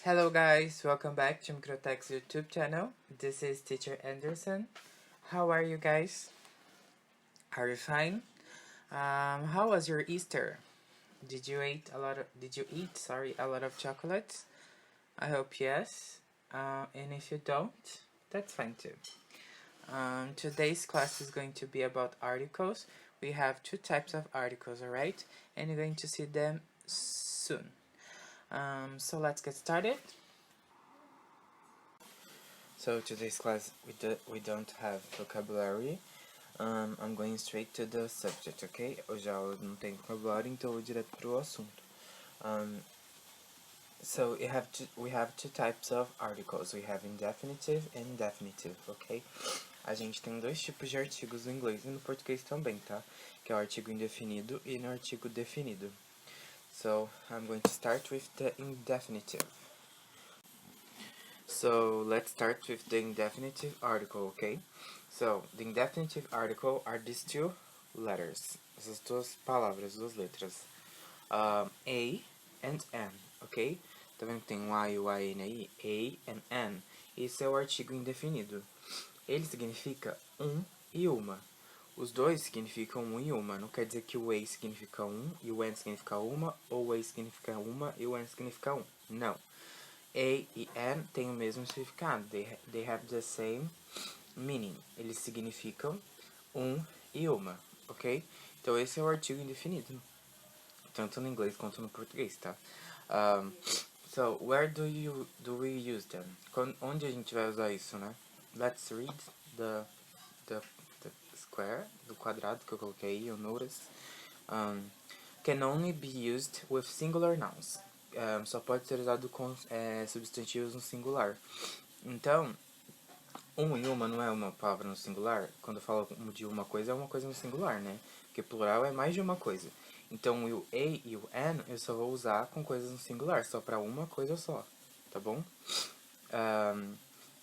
Hello guys, welcome back to Microtech's YouTube channel. This is Teacher Anderson. How are you guys? Are you fine? How was your Easter? Did you eat a lot of chocolates? I hope yes. And if you don't, that's fine too. Today's class is going to be about articles. We have two types of articles, alright? And you're going to see them soon. So let's get started. So today's class we don't have vocabulary. I'm going straight to the subject, ok? Hoje a aula não tem vocabulário, então eu vou direto pro assunto. So we have two types of articles. We have indefinitive and indefinitive, ok? A gente tem dois tipos de artigos no inglês e no português também, tá? Que é o artigo indefinido e no artigo definido. So I'm going to start with the indefinitive. So let's start with the indefinitive article, okay? So the indefinitive article are these two letters. Essas duas palavras, duas letras. A and N, ok? Tá vendo que tem um A e o AN aí? A and N. Esse é o artigo indefinido. Ele significa um e uma. Os dois significam um e uma. Não quer dizer que o A significa um e o N significa uma, ou o A significa uma e o N significa um. Não. A e N têm o mesmo significado. They have the same meaning. Eles significam um e uma, ok? Então esse é o artigo indefinido, tanto no inglês quanto no português, tá? So, where do we use them? Onde a gente vai usar isso, né? Let's read the square, do quadrado que eu coloquei aí, you notice. Can only be used with singular nouns. Só pode ser usado com substantivos no singular. Então, um e uma não é uma palavra no singular? Quando eu falo de uma coisa, é uma coisa no singular, né? Porque plural é mais de uma coisa. Então, o A e o N eu só vou usar com coisas no singular, só para uma coisa só, tá bom?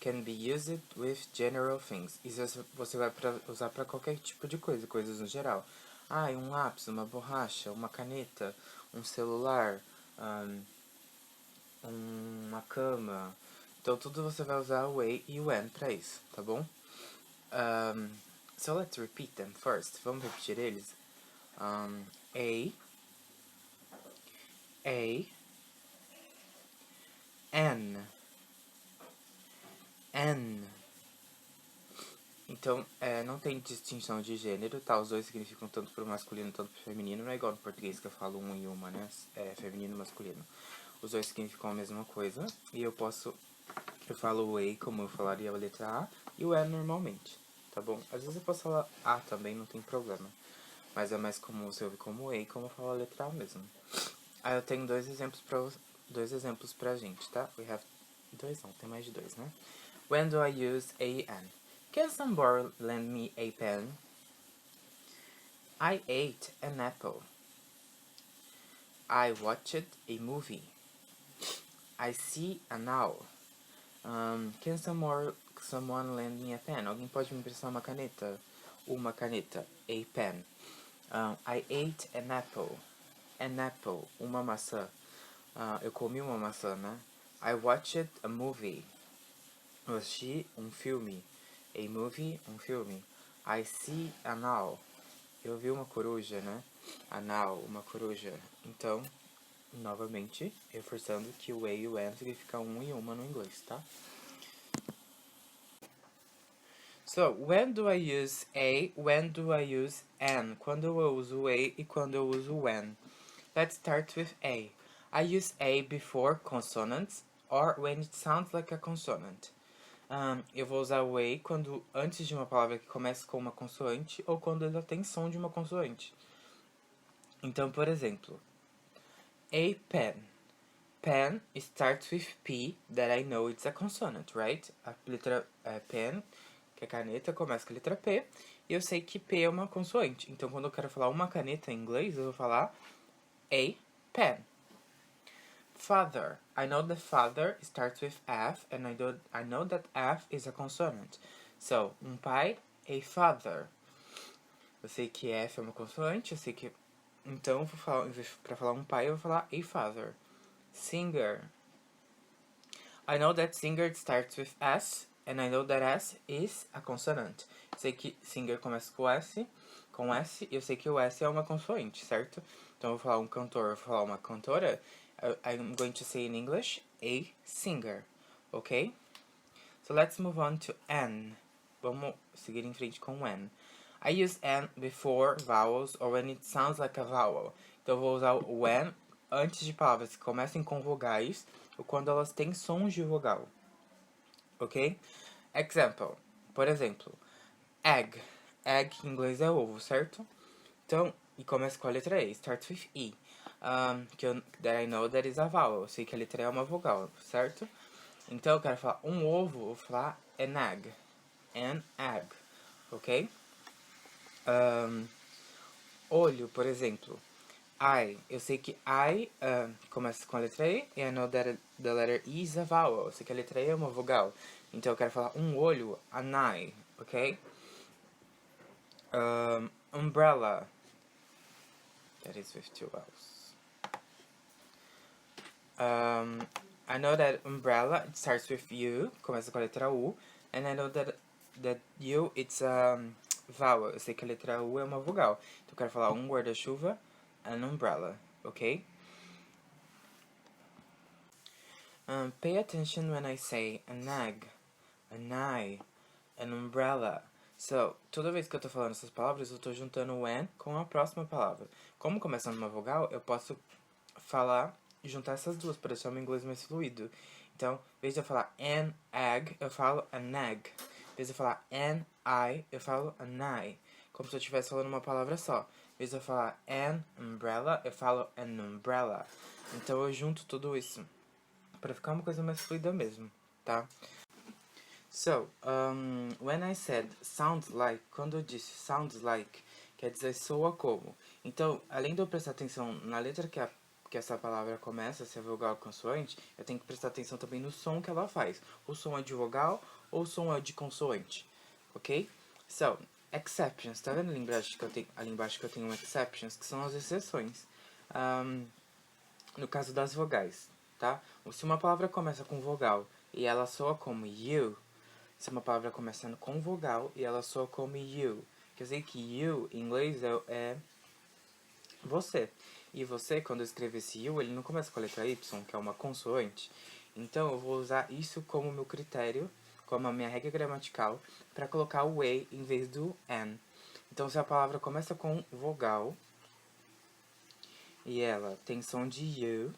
Can be used with general things. Isso você vai usar para qualquer tipo de coisa, coisas no geral. Um lápis, uma borracha, uma caneta, um celular, uma cama. Então, tudo você vai usar o A e o N para isso, tá bom? So, let's repeat them first. Vamos repetir eles. A, N, N. Então, não tem distinção de gênero, tá? Os dois significam tanto pro masculino, tanto pro feminino. Não é igual no português que eu falo um e uma, né? Feminino e masculino. Os dois significam a mesma coisa. E eu falo o A como eu falaria a letra A e o E normalmente, tá bom? Às vezes eu posso falar A também, não tem problema. Mas é mais comum você ouvir como A como eu falo a letra A mesmo. Aí eu tenho dois exemplos pra gente, tá? We have dois não, tem mais de dois, né? When do I use A and? Can somebody lend me a pen? I ate an apple. I watched a movie. I see an owl. Can someone lend me a pen? Alguém pode me emprestar uma caneta? Uma caneta. A pen. I ate an apple. An apple. Uma maçã. Eu comi uma maçã, né? I watched a movie. Eu assisti um filme. A movie, um filme. I see an owl. Eu vi uma coruja, né? An owl, uma coruja. Então, novamente, reforçando que o A e o N significa um e uma no inglês, tá? So, when do I use A? When do I use N? Quando eu uso A e quando eu uso N? Let's start with A. I use A before consonants or when it sounds like a consonant. Eu vou usar o A quando antes de uma palavra que começa com uma consoante ou quando ela tem som de uma consoante. Então, por exemplo, a pen. Pen starts with P, that I know it's a consonant, right? A letra pen, que é caneta, começa com a letra P, e eu sei que P é uma consoante. Então, quando eu quero falar uma caneta em inglês, eu vou falar a pen. Father. I know that father starts with F, and I know that F is a consonant. So, um pai, a father. Eu sei que F é uma consoante, eu sei que... Então, para falar um pai, eu vou falar a father. Singer. I know that singer starts with S, and I know that S is a consonant. Sei que singer começa com S, e eu sei que o S é uma consoante, certo? Então eu vou falar um cantor, eu vou falar uma cantora. I'm going to say in English, a singer, ok? So let's move on to N. Vamos seguir em frente com N. I use N before vowels or when it sounds like a vowel. Então eu vou usar o N antes de palavras que comecem com vogais ou quando elas têm sons de vogal. Ok? Example. Por exemplo, egg. Egg em inglês é ovo, certo? Então, e começa com a letra E. Starts with E. That I know that is a vowel. Eu sei que a letra E é uma vogal, certo? Então eu quero falar um ovo, eu vou falar an egg. An egg. Ok? Olho, por exemplo. I. Eu sei que I começa com a letra E. And I know that the letter E is a vowel. Eu sei que a letra E é uma vogal. Então eu quero falar um olho, an eye. Ok? Umbrella. That is with two vowels. I know that umbrella, it starts with U. Começa com a letra U. And I know that U, it's vowel. Eu sei que a letra U é uma vogal. Então eu quero falar um guarda-chuva, an umbrella, ok? Pay attention when I say an egg, an eye, an umbrella. So, toda vez que eu tô falando essas palavras, eu tô juntando o an com a próxima palavra. Como começa numa vogal, eu posso falar e juntar essas duas para deixar o meu inglês mais fluido. Então, em vez de eu falar an egg, eu falo an egg. Em vez de eu falar an eye, eu falo an eye. Como se eu estivesse falando uma palavra só. Em vez de eu falar an umbrella, eu falo an umbrella. Então eu junto tudo isso para ficar uma coisa mais fluida mesmo, tá? So, when I said sounds like, quando eu disse sounds like, quer dizer soa como. Então, além de eu prestar atenção na letra que essa palavra começa, se é vogal ou consoante, eu tenho que prestar atenção também no som que ela faz. O som é de vogal ou o som é de consoante, ok? So, exceptions. Tá vendo ali embaixo que eu tenho exceptions, que são as exceções. No caso das vogais, tá? Se uma palavra começa com vogal e ela soa como you, se uma palavra começando com vogal e ela soa como you, quer dizer que you, em inglês, é você. E você, quando eu escrevo esse you, ele não começa com a letra Y, que é uma consoante. Então, eu vou usar isso como meu critério, como a minha regra gramatical, para colocar o A em vez do N. Então, se a palavra começa com vogal e ela tem som de you,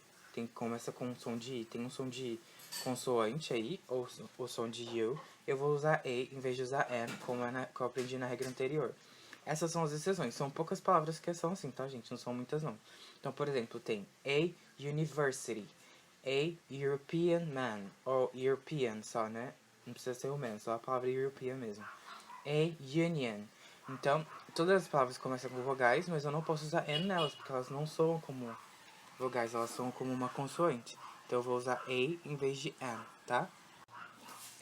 começa com um som de I, tem um som de consoante aí, ou o som de you, eu vou usar A em vez de usar N, como eu aprendi na regra anterior. Essas são as exceções. São poucas palavras que são assim, tá, gente? Não são muitas, não. Então, por exemplo, tem a university, a European man, ou European só, né? Não precisa ser o man, só a palavra European mesmo. A union. Então, todas as palavras começam com vogais, mas eu não posso usar N nelas, porque elas não soam como vogais, elas soam como uma consoante. Então, eu vou usar A em vez de N, tá?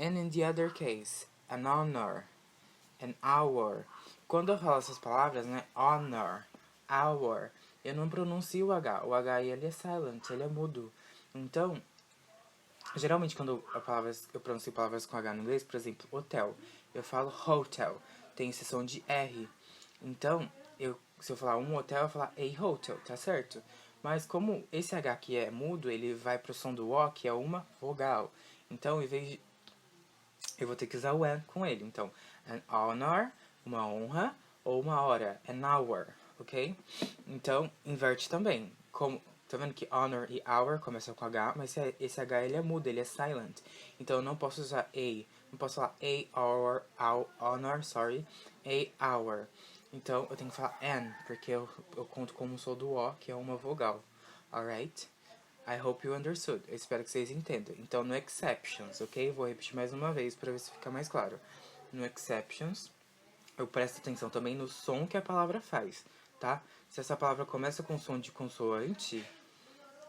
And in the other case, an honor, an hour. Quando eu falo essas palavras, né? Honor, hour, eu não pronuncio o H. O H ele é silent, ele é mudo. Então, geralmente quando eu pronuncio palavras com H no inglês, por exemplo, hotel, eu falo hotel, tem exceção de R. Então, se eu falar um hotel, eu vou falar a hotel, tá certo? Mas como esse H aqui é mudo, ele vai pro som do O, que é uma vogal. Então, em vez de... eu vou ter que usar o N com ele. Então, an honor, uma honra, ou uma hora, an hour, ok? Então, inverte também. Tá vendo que honor e hour começam com H, mas esse H ele é mudo, ele é silent. Então, eu não posso usar a. Não posso falar a hour, honor, sorry, a hour. Então, eu tenho que falar an, porque eu conto como som do O, que é uma vogal. Alright? I hope you understood. Eu espero que vocês entendam. Então, no exceptions, ok? Vou repetir mais uma vez para ver se fica mais claro. No exceptions, eu presto atenção também no som que a palavra faz, tá? Se essa palavra começa com som de consoante,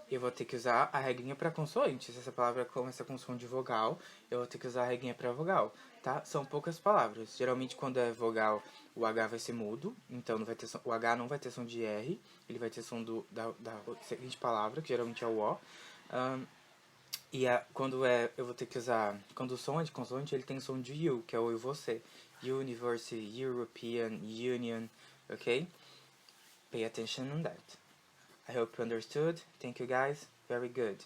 eu vou ter que usar a regrinha para consoante. Se essa palavra começa com som de vogal, eu vou ter que usar a regrinha para vogal, tá? São poucas palavras. Geralmente, quando é vogal, o H vai ser mudo, então não vai ter o H não vai ter som de R, ele vai ter som da seguinte palavra, que geralmente é o O. E eu vou ter que usar. Quando o som é de consoante, ele tem som de you, que é o eu e você. University, European, Union, ok? Pay attention on that. I hope you understood. Thank you guys. Very good.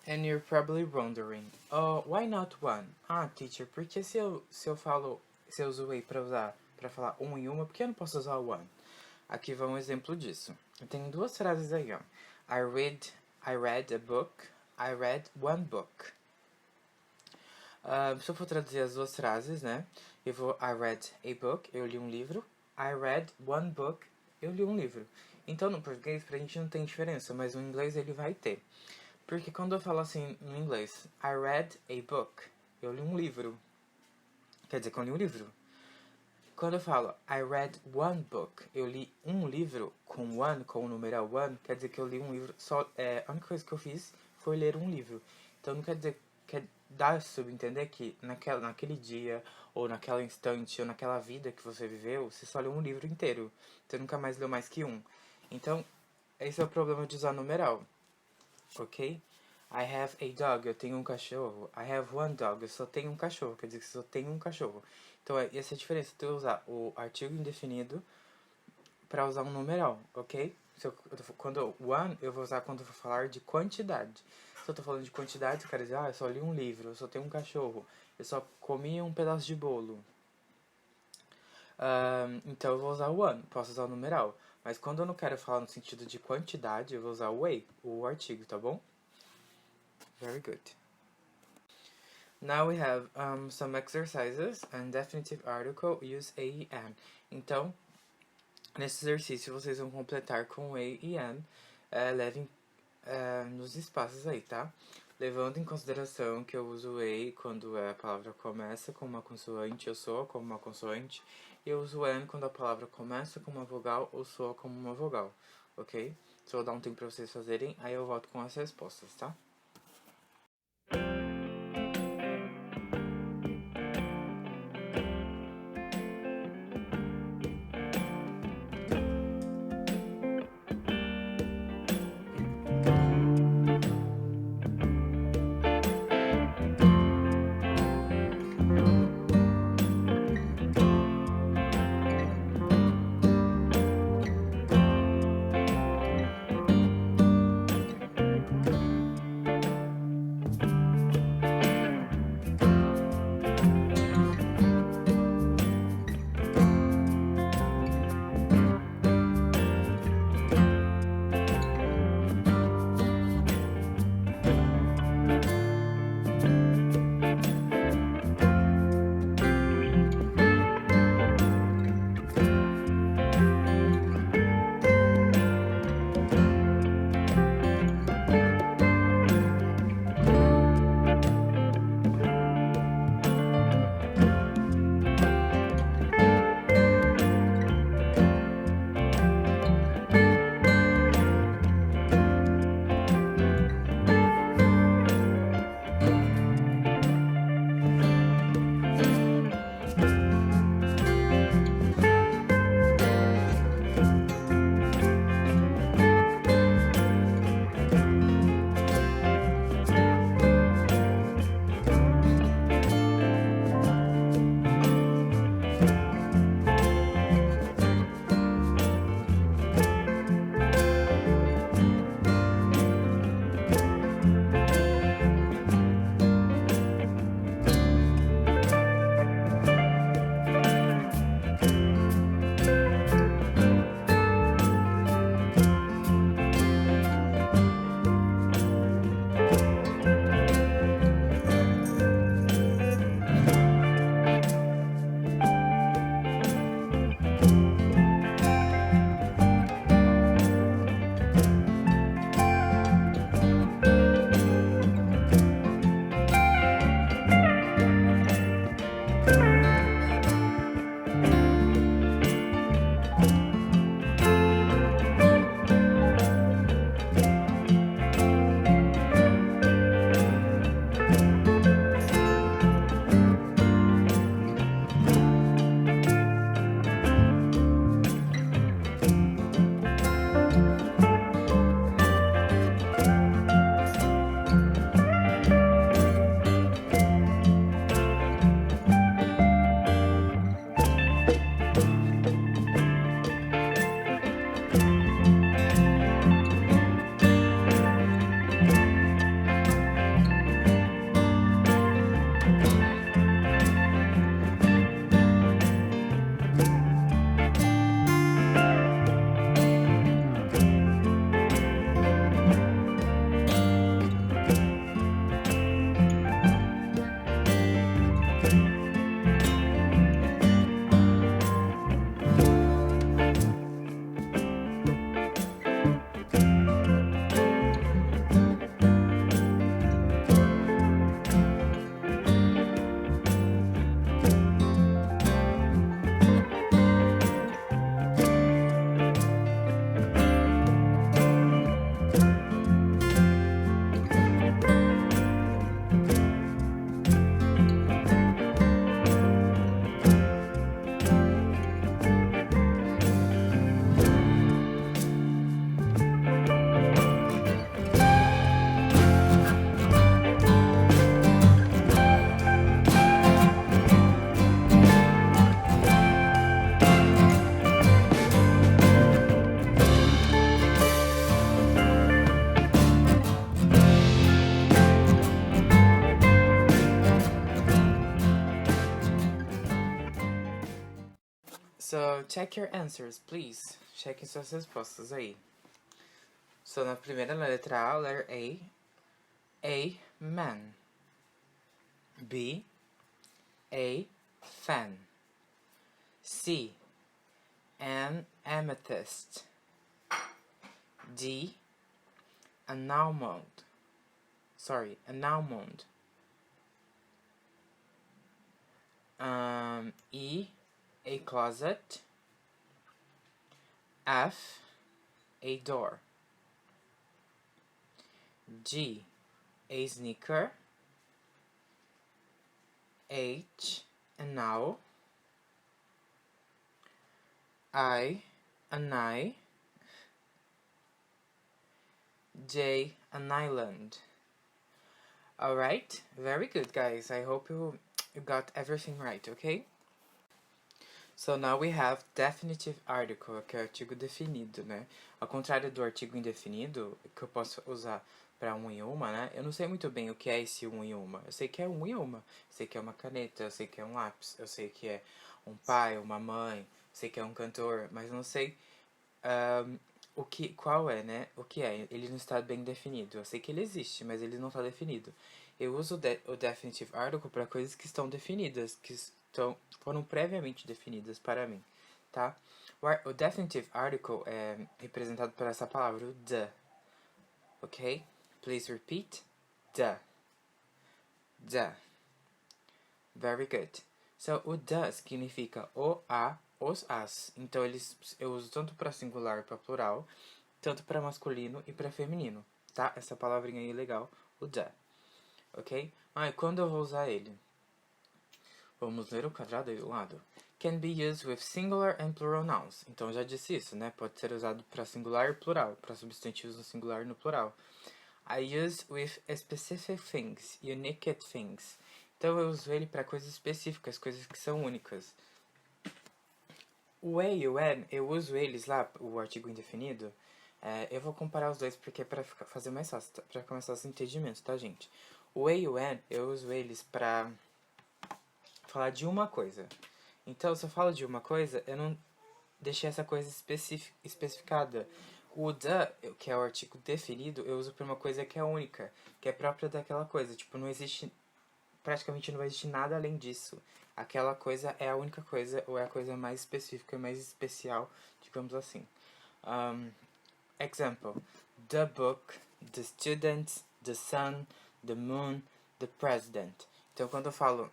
And you're probably wondering, oh, why not one? Ah, teacher, porque se eu uso way pra falar um e uma, por que eu não posso usar o one? Aqui vai um exemplo disso. Eu tenho duas frases aí, ó. I read a book. I read one book. Se eu for traduzir as duas frases, né? Eu vou I read a book, eu li um livro. I read one book, eu li um livro. Então, no português, pra gente não tem diferença, mas no inglês ele vai ter. Porque quando eu falo assim no inglês, I read a book, eu li um livro. Quer dizer que eu li um livro. Quando eu falo I read one book, eu li um livro com one, com o numeral one, quer dizer que eu li um livro. A única coisa que eu fiz foi ler um livro. Então não quer dizer que dá a subentender que naquele dia, ou naquele instante, ou naquela vida que você viveu, você só leu um livro inteiro. Você nunca mais leu mais que um. Então, esse é o problema de usar numeral. Ok? I have a dog, eu tenho um cachorro. I have one dog, eu só tenho um cachorro. Quer dizer que só tenho um cachorro. Então, essa é a diferença de eu usar o artigo indefinido para usar um numeral, ok? One, eu vou usar quando eu for falar de quantidade. Se eu tô falando de quantidade, eu quero dizer, eu só li um livro, eu só tenho um cachorro, eu só comi um pedaço de bolo. Então eu vou usar o one, posso usar o numeral. Mas quando eu não quero falar no sentido de quantidade, eu vou usar o a, o artigo, tá bom? Very good. Now we have some exercises and definitive article use a e am. Então, nesse exercício vocês vão completar com a e am. Levem nos espaços aí, tá? Levando em consideração que eu uso a quando a palavra começa com uma consoante ou soa como uma consoante. E eu uso am quando a palavra começa com uma vogal ou soa como uma vogal, ok? Só vou dar um tempo pra vocês fazerem, aí eu volto com as respostas, tá? So, check your answers, please. Chequem suas respostas aí. So, na primeira, na letra A, letter A man. B, a fan. C, an amethyst. D, an almond. An almond. E, a closet. F, a door. G, a sneaker. H, an owl. I, an eye. J, an island. Alright, very good, guys. I hope you got everything right, okay? So now we have definitive article, que é o artigo definido, né? Ao contrário do artigo indefinido, que eu posso usar para um e uma, né? Eu não sei muito bem o que é esse um e uma. Eu sei que é um e uma. Eu sei que é uma caneta, eu sei que é um lápis, eu sei que é um pai, uma mãe, eu sei que é um cantor, mas eu não sei qual é, né? O que é. Ele não está bem definido. Eu sei que ele existe, mas ele não está definido. Eu uso o definitive article para coisas que estão definidas, foram previamente definidas para mim, tá? O definitive article é representado por essa palavra, o the. Ok? Please repeat. The. The. Very good. So, o the significa o, a, os, as. Então, eu uso tanto para singular e para plural, tanto para masculino e para feminino, tá? Essa palavrinha aí é legal, o the. Ok? E quando eu vou usar ele? Vamos ler o quadrado aí do lado. Can be used with singular and plural nouns. Então, eu já disse isso, né? Pode ser usado para singular e plural, para substantivos no singular e no plural. I use with specific things, unique things. Então, eu uso ele para coisas específicas, coisas que são únicas. O a e o an, eu uso eles lá, o artigo indefinido. Eu vou comparar os dois porque é para fazer mais fácil, para começar os entendimentos, tá, gente? O a e o an, eu uso eles para falar de uma coisa. Então, se eu falo de uma coisa, eu não deixei essa coisa especificada. O the, que é o artigo definido, eu uso para uma coisa que é única, que é própria daquela coisa. Tipo, praticamente não existe nada além disso. Aquela coisa é a única coisa, ou é a coisa mais específica, mais especial, digamos assim. Example. The book, the students, the sun, the moon, the president. Então, quando eu falo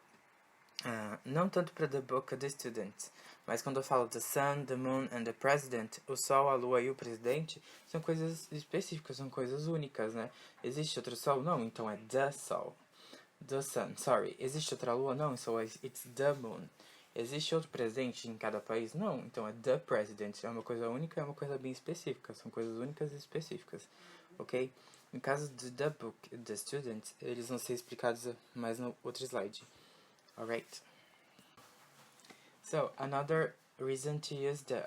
não tanto para the book the students, mas quando eu falo the sun, the moon and the president, o sol, a lua e o presidente, são coisas específicas, são coisas únicas, né? Existe outro sol? Não, então é the sol. The sun, sorry. Existe outra lua? Não, so it's the moon. Existe outro presidente em cada país? Não, então é the president. É uma coisa única, é uma coisa bem específica. São coisas únicas e específicas, ok? No caso do the book, the students, eles vão ser explicados mais no outro slide. Alright. So, another reason to use the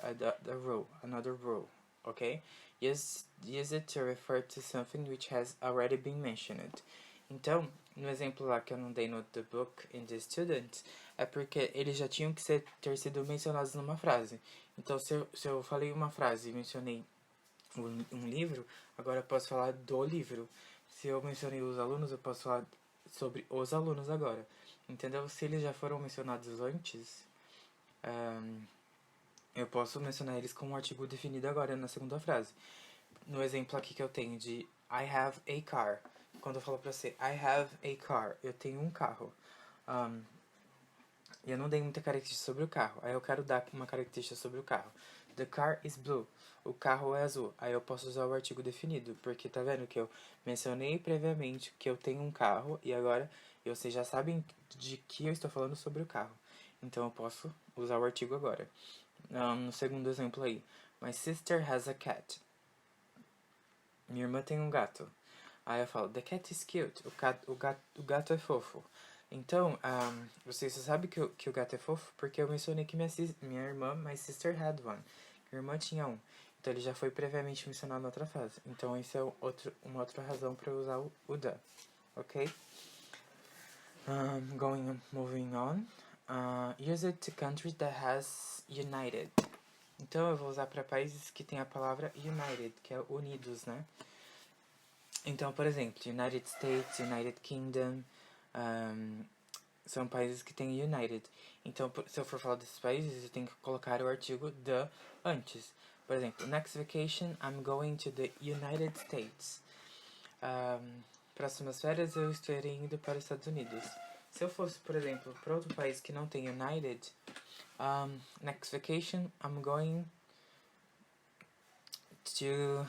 rule, another rule, ok? Use it to refer to something which has already been mentioned. Então, no exemplo lá que eu não dei no The Book and the Student, é porque eles já tinham que ter sido mencionados numa frase. Então, se eu falei uma frase e mencionei um livro, agora eu posso falar do livro. Se eu mencionei os alunos, eu posso falar sobre os alunos agora. Entendeu? Se eles já foram mencionados antes, eu posso mencionar eles com um artigo definido agora na segunda frase. No exemplo aqui que eu tenho de I have a car. Quando eu falo pra você I have a car, eu tenho um carro. E eu não dei muita característica sobre o carro. Aí eu quero dar uma característica sobre o carro. The car is blue. O carro é azul. Aí eu posso usar o artigo definido. Porque tá vendo que eu mencionei previamente que eu tenho um carro. E agora vocês já sabem de que eu estou falando sobre o carro. Então eu posso usar o artigo agora. No segundo exemplo aí. My sister has a cat. Minha irmã tem um gato. Aí eu falo, the cat is cute. O gato é fofo. Então, vocês só sabem que o gato é fofo porque eu mencionei que minha irmã, my sister had one. Minha irmã tinha um. Então ele já foi previamente mencionado na outra frase. Então isso é uma outra razão para eu usar o the. Ok? Moving on. Use it to countries that has united. Então eu vou usar para países que tem a palavra united, que é unidos, né? Então, por exemplo, United States, United Kingdom, são países que têm United. Então, se eu for falar desses países, eu tenho que colocar o artigo the antes. Por exemplo, next vacation, I'm going to the United States. Próximas férias, eu estarei indo para os Estados Unidos. Se eu fosse, por exemplo, para outro país que não tem United, next vacation, I'm going to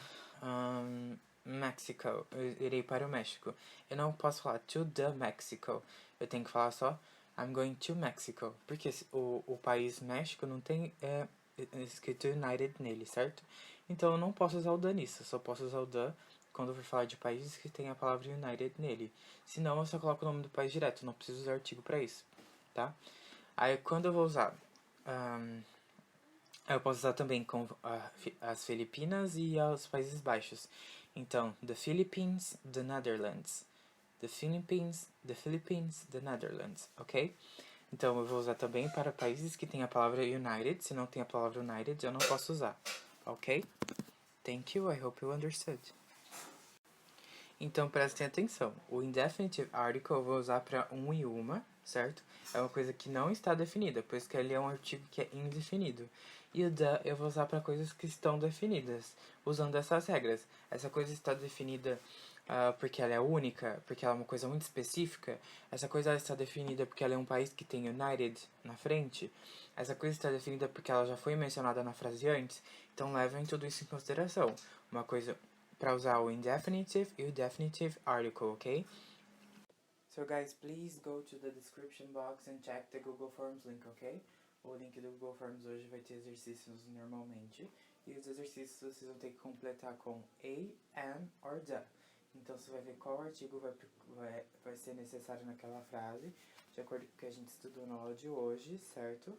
Mexico. Eu irei para o México. Eu não posso falar to the Mexico. Eu tenho que falar só I'm going to Mexico. Porque o país México não tem escrito United nele, certo? Então eu não posso usar o the nisso. Eu só posso usar o the quando eu for falar de países que tem a palavra United nele. Senão eu só coloco o nome do país direto. Não preciso usar artigo para isso, tá? Aí quando eu vou usar... eu posso usar também com as Filipinas e os Países Baixos. Então, the Philippines, the Netherlands. The Philippines, the Netherlands, ok? Então, eu vou usar também para países que tem a palavra United. Se não tem a palavra United, eu não posso usar, ok? Thank you, I hope you understood. Então, prestem atenção. O indefinitive article eu vou usar para um e uma, certo? É uma coisa que não está definida, pois que ele é um artigo que é indefinido. E o the eu vou usar para coisas que estão definidas, usando essas regras. Essa coisa está definida porque ela é única, porque ela é uma coisa muito específica. Essa coisa está definida porque ela é um país que tem United na frente. Essa coisa está definida porque ela já foi mencionada na frase antes. Então, levem tudo isso em consideração. Uma coisa... para usar o indefinitive e o definitive article, ok? So guys, please go to the description box and check the Google Forms link, ok? O link do Google Forms hoje vai ter exercícios normalmente. E os exercícios vocês vão ter que completar com a, am or the. Então você vai ver qual artigo vai ser necessário naquela frase, de acordo com o que a gente estudou na aula de hoje, certo?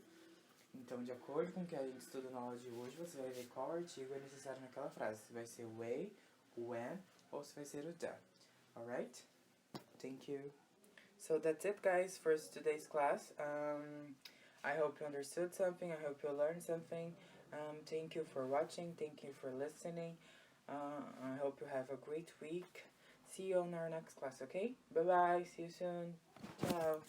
Então, de acordo com o que a gente estuda na aula de hoje, você vai ver qual artigo é necessário naquela frase. Se vai ser o a, o am, ou se vai ser o the. Alright? Thank you. So that's it, guys, for today's class. I hope you understood something. I hope you learned something. Thank you for watching. Thank you for listening. I hope you have a great week. See you on our next class, okay? Bye-bye. See you soon. Ciao.